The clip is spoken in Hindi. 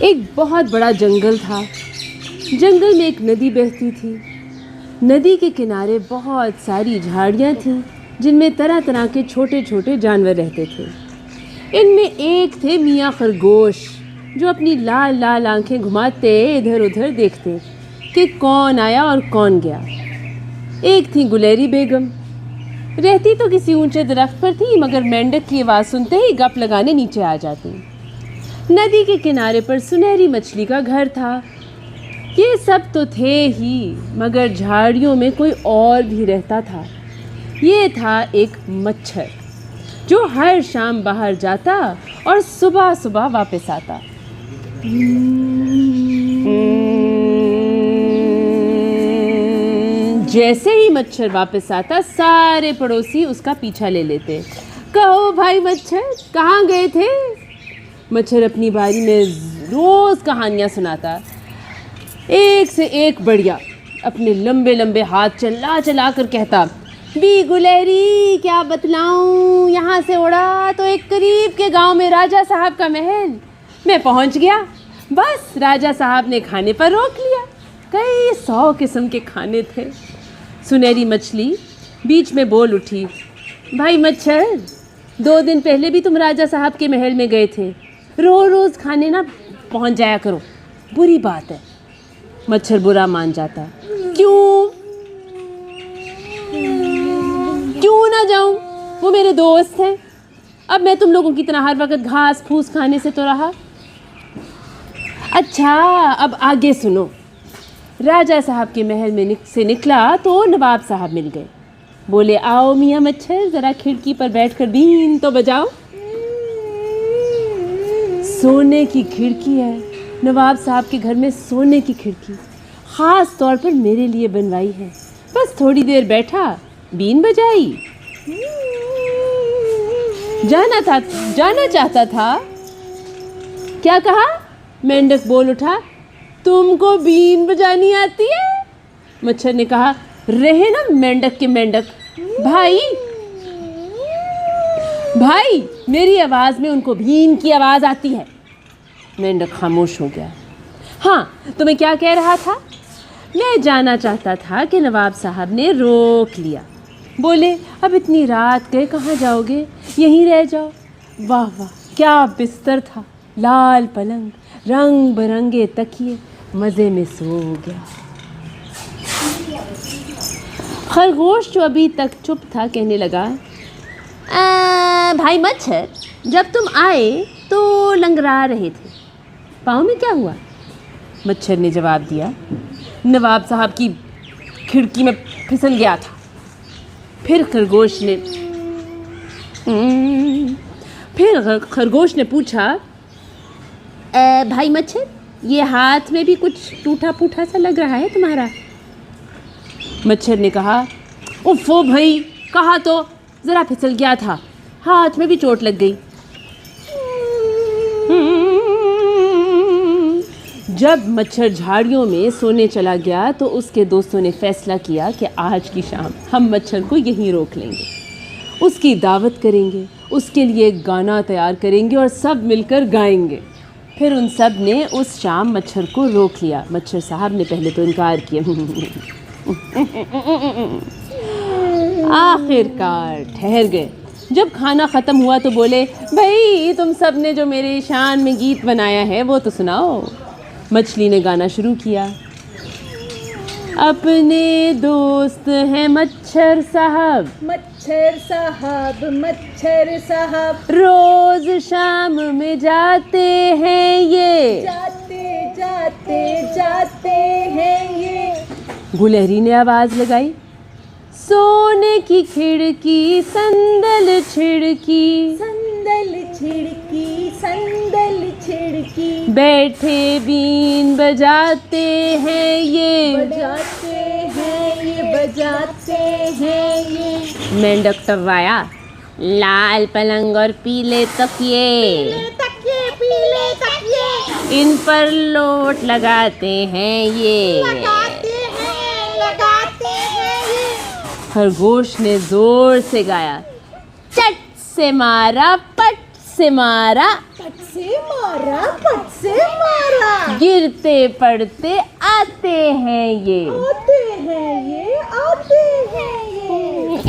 एक बहुत बड़ा जंगल था। जंगल में एक नदी बहती थी। नदी के किनारे बहुत सारी झाड़ियाँ थीं जिनमें तरह तरह के छोटे छोटे जानवर रहते थे। इनमें एक थे मियाँ खरगोश, जो अपनी लाल लाल आंखें घुमाते इधर उधर देखते कि कौन आया और कौन गया। एक थी गुलेरी बेगम, रहती तो किसी ऊंचे दरख्त पर थी, मगर मेंढक की आवाज़ सुनते ही गप लगाने नीचे आ जाती। नदी के किनारे पर सुनहरी मछली का घर था। ये सब तो थे ही, मगर झाड़ियों में कोई और भी रहता था। ये था एक मच्छर, जो हर शाम बाहर जाता और सुबह सुबह वापस आता। जैसे ही मच्छर वापस आता, सारे पड़ोसी उसका पीछा ले लेते। कहो भाई मच्छर, कहाँ गए थे? मच्छर अपनी बारी में रोज कहानियाँ सुनाता, एक से एक बढ़िया। अपने लंबे लंबे हाथ चला चला कर कहता, बी गुलहरी क्या बतलाऊं, यहाँ से उड़ा तो एक करीब के गांव में राजा साहब का महल। मैं पहुँच गया, बस राजा साहब ने खाने पर रोक लिया। कई 100 किस्म के खाने थे। सुनहरी मछली बीच में बोल उठी, भाई मच्छर, 2 दिन पहले भी तुम राजा साहब के महल में गए थे। रोज रोज खाने ना पहुंच जाया करो, बुरी बात है। मच्छर बुरा मान जाता। क्यों ना जाऊं, वो मेरे दोस्त हैं। अब मैं तुम लोगों की तरह हर वक्त घास फूस खाने से तो रहा। अच्छा, अब आगे सुनो। राजा साहब के महल में से निकला तो नवाब साहब मिल गए। बोले, आओ मियाँ मच्छर, ज़रा खिड़की पर बैठकर बीन तो बजाओ। सोने की खिड़की है, नवाब साहब के घर में सोने की खिड़की ख़ास तौर पर मेरे लिए बनवाई है। बस थोड़ी देर बैठा, बीन बजाई। जाना चाहता था। क्या कहा? मेंढक बोल उठा, तुमको बीन बजानी आती है? मच्छर ने कहा, रहे ना मेंढक के मेंढक। भाई मेरी आवाज़ में उनको बीन की आवाज़ आती है। मेंढक खामोश हो गया। हाँ, तो मैं क्या कह रहा था? मैं जाना चाहता था कि नवाब साहब ने रोक लिया। बोले, अब इतनी रात गए, कहाँ जाओगे, यहीं रह जाओ। वाह वाह, क्या बिस्तर था, लाल पलंग, रंग बिरंगे तकिए, मज़े में सो गया। खरगोश जो अभी तक चुप था कहने लगा, भाई मच्छर, जब तुम आए तो लंगड़ा रहे थे, पाँव में क्या हुआ? मच्छर ने जवाब दिया, नवाब साहब की खिड़की में फिसल गया था। फिर खरगोश ने पूछा, भाई मच्छर, ये हाथ में भी कुछ टूटा फूटा सा लग रहा है तुम्हारा? मच्छर ने कहा, उफ़ो भाई, कहा तो ज़रा फिसल गया था, हाथ में भी चोट लग गई। जब मच्छर झाड़ियों में सोने चला गया तो उसके दोस्तों ने फैसला किया कि आज की शाम हम मच्छर को यहीं रोक लेंगे, उसकी दावत करेंगे, उसके लिए एक गाना तैयार करेंगे और सब मिलकर गाएंगे। फिर उन सब ने उस शाम मच्छर को रोक लिया। मच्छर साहब ने पहले तो इनकार किया, आखिरकार ठहर गए। जब खाना ख़त्म हुआ तो बोले, भाई तुम सब ने जो मेरे शान में गीत बनाया है वो तो सुनाओ। मछली ने गाना शुरू किया, अपने दोस्त हैं मच्छर साहब, मच्छर साहब, मच्छर साहब, रोज शाम में जाते हैं ये, जाते हैं ये। गुलहरी ने आवाज़ लगाई, सोने की खिड़की संदल छिड़की, संदल छिड़की, संदल छिड़की, बैठे बीन बजाते हैं ये, बजाते हैं ये, बजाते हैं ये। मेंढक टर्राया, लाल पलंग और पीले तकिए, पीले तकिए, इन पर लोट लगाते हैं ये, लगाते हैं ये। खरगोश ने जोर से गाया, चट से मारा, पट से मारा, पट से मारा, पट से मारा, गिरते पड़ते आते हैं ये। आते हैं ये, आते हैं ये।